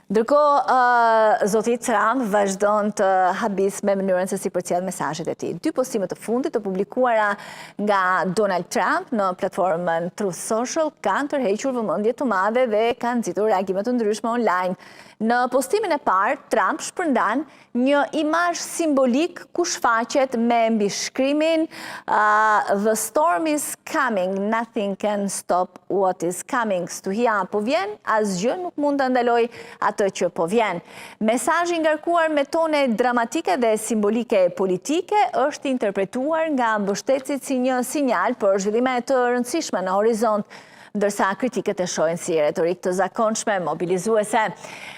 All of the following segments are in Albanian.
Ndërkohë, zoti Trump vazhdon të habis me mënyrën se si përcjell mesazhet e tij. Dy postime të fundit të publikuara nga Donald Trump në platformën Truth Social kanë tërhequr vëmendje të madhe dhe kanë nxitur reagime të ndryshme online. Në postimin e parë, Trump shpërndan një imazh simbolik ku shfaqet me mbishkrimin "The storm is coming, nothing can stop what is coming". Stuhia po vjen, asgjë nuk mund ta ndaloj atë që po vjen. Mesazhi i ngarkuar me tone dramatike dhe simbolike politike është interpretuar nga mbështetësit si një sinjal për zhvillime të rëndësishme në horizont, ndërsa kritikët e shohin si retorik të zakonshme mobilizuese.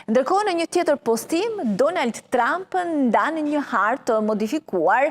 Ndërkohë, në një tjetër postim, Donald Trump ndan një hartë të modifikuar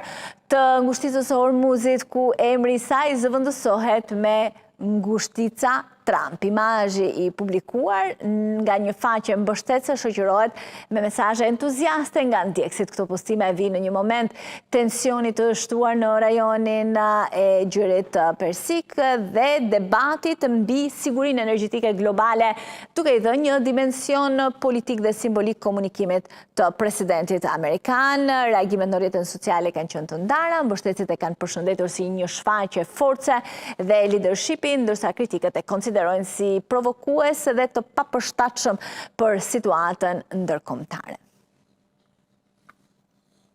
të ngushticës së Hormuzit, ku emri i saj zëvendësohet me ngushtica Trump. Imazhi i publikuar nga një faqe mbështetëse shoqërohet me mesazhe entuziaste nga ndjekësit. Këto postime vinë në një moment tensioni të shtuar në rajonin e Gjurit Persik dhe debatit mbi sigurinë energjetike globale, duke i dhënë një dimension politik dhe simbolik komunikimit të presidentit amerikan. Reagimet në rrjetet sociale kanë qenë të ndara, mbështetësit e kanë përshëndetur si një shfaqje force dhe leadershipi, ndërsa kritikët e konsiderojnë si provokues dhe të papërshtatshëm për situatën ndërkombëtare.